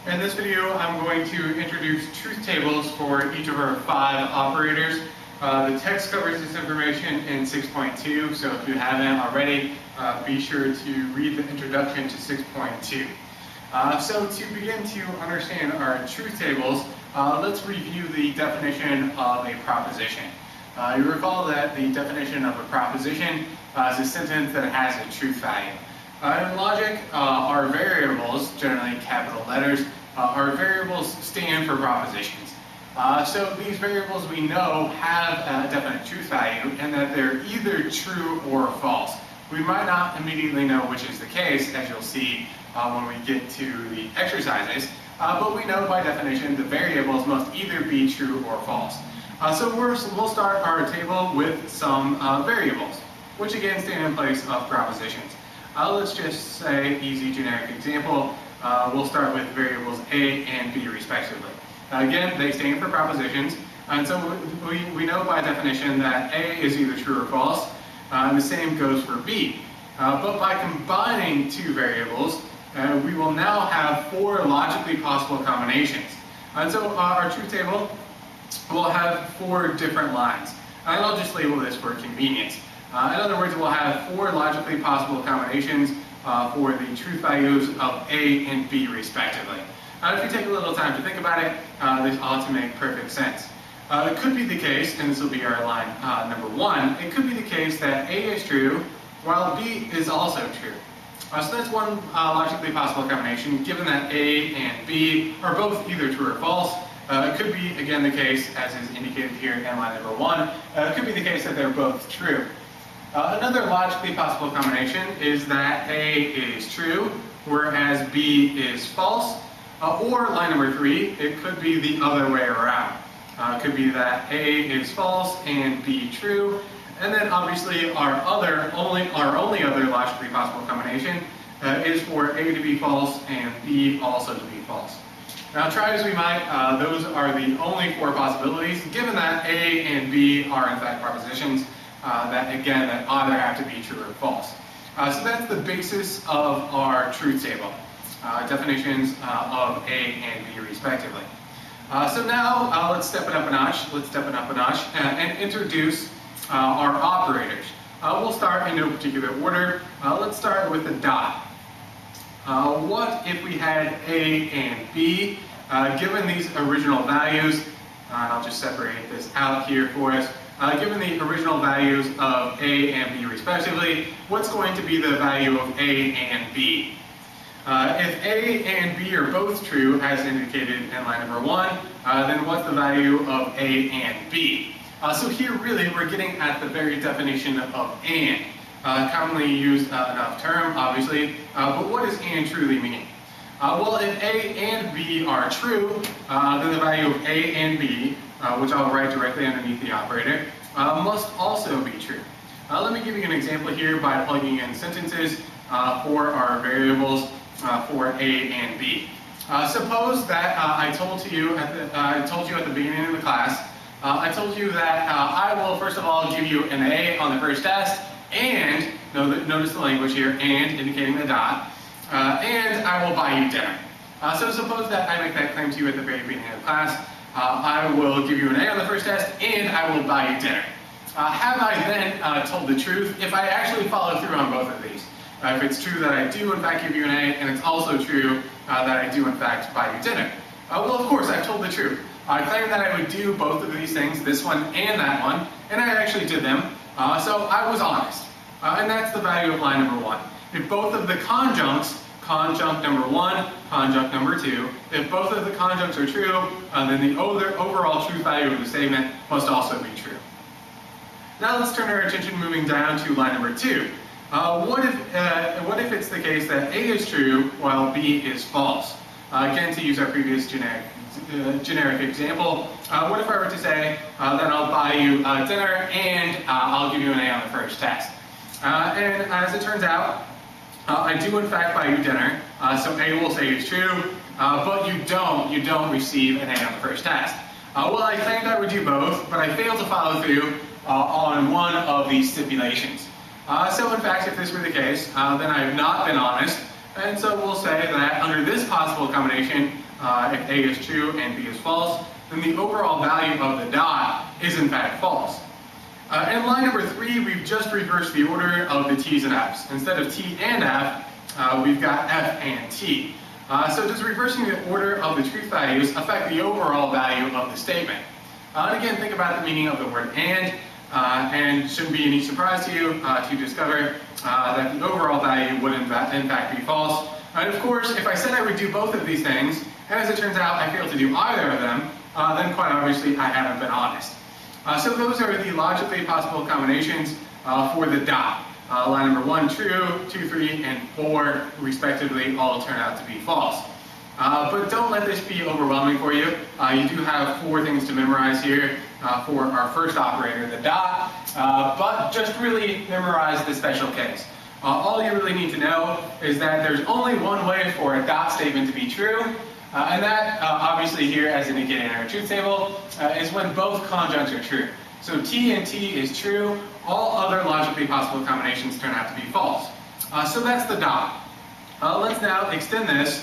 In this video, I'm going to introduce truth tables for each of our 5 operators. The text covers this information in 6.2, so if you haven't already, be sure to read the introduction to 6.2. So to begin to understand our truth tables, let's review the definition of a proposition. You recall that the definition of a proposition is a sentence that has a truth value. In logic, our variables, generally capital letters, our variables stand for propositions. So these variables we know have a definite truth value and that they're either true or false. We might not immediately know which is the case, as you'll see when we get to the exercises, but we know by definition the variables must either be true or false. So we'll start our table with some variables, which again stand in place of propositions. Let's just say, easy generic example, we'll start with variables A and B respectively. Again, they stand for propositions, and so we know by definition that A is either true or false, and the same goes for B. But by combining two variables, we will now have 4 logically possible combinations. And so our truth table will have 4 different lines, and I'll just label this for convenience. In other words, we'll have 4 logically possible combinations for the truth values of A and B respectively. If you take a little time to think about it, this ought to make perfect sense. It could be the case, and this will be our line number 1, it could be the case that A is true while B is also true. So that's one logically possible combination, given that A and B are both either true or false. It could be, again, the case, as is indicated here in line number 1, it could be the case that they're both true. Another logically possible combination is that A is true, whereas B is false. Or line number 3, it could be the other way around. It could be that A is false and B true, and then obviously our only other logically possible combination is for A to be false and B also to be false. Now, try as we might, those are the only 4 possibilities, given that A and B are in fact propositions that either have to be true or false. So that's the basis of our truth table, definitions of A and B respectively. So now let's step it up a notch. And introduce our operators. We'll start in no particular order. Let's start with the dot. What if we had A and B, given these original values, and I'll just separate this out here for us, given the original values of A and B respectively, what's going to be the value of A and B? If A and B are both true, as indicated in line number 1, then what's the value of A and B? So here really we're getting at the very definition of and. Commonly used enough term, obviously, but what does and truly mean? Well, if A and B are true, then the value of A and B, which I'll write directly underneath the operator, must also be true. Let me give you an example here by plugging in sentences for our variables for A and B. Suppose that I told you at the beginning of the class, I told you that I will first of all give you an A on the first test, and notice the language here, and indicating the dot, and I will buy you dinner. So suppose that I make that claim to you at the very beginning of the class. I will give you an A on the first test, and I will buy you dinner. Have I then told the truth if I actually follow through on both of these? If it's true that I do in fact give you an A, and it's also true that I do in fact buy you dinner. Well, of course, I've told the truth. I claimed that I would do both of these things, this one and that one, and I actually did them, so I was honest. And that's the value of line number 1. If both of the conjuncts, conjunct number 1, conjunct number 2, if both of the conjuncts are true, then the overall truth value of the statement must also be true. Now let's turn our attention moving down to line number 2. What if it's the case that A is true while B is false? Again, to use our previous generic example, what if I were to say that I'll buy you dinner and I'll give you an A on the first test? And as it turns out, I do in fact buy you dinner, so A will say it's true, but you don't receive an A on the first test. Well, I claimed I would do both, but I failed to follow through on one of these stipulations. So in fact, if this were the case, then I have not been honest, And so we'll say that under this possible combination, if A is true and B is false, then the overall value of the dot is in fact false. In line number 3, we've just reversed the order of the T's and F's. Instead of T and F, we've got F and T. So does reversing the order of the truth values affect the overall value of the statement? And again, think about the meaning of the word and shouldn't be any surprise to you to discover that the overall value would in fact be false. And of course, if I said I would do both of these things, and as it turns out I failed to do either of them, then quite obviously I haven't been honest. So those are the logically possible combinations for the dot. Line number 1 true, 2, 3, and 4 respectively all turn out to be false. But don't let this be overwhelming for you. You do have 4 things to memorize here for our first operator, the dot, but just really memorize the special case. All you really need to know is that there's only one way for a dot statement to be true, and that, obviously here as indicated in our truth table, is when both conjuncts are true. So T and T is true, all other logically possible combinations turn out to be false. So that's the dot. Let's now extend this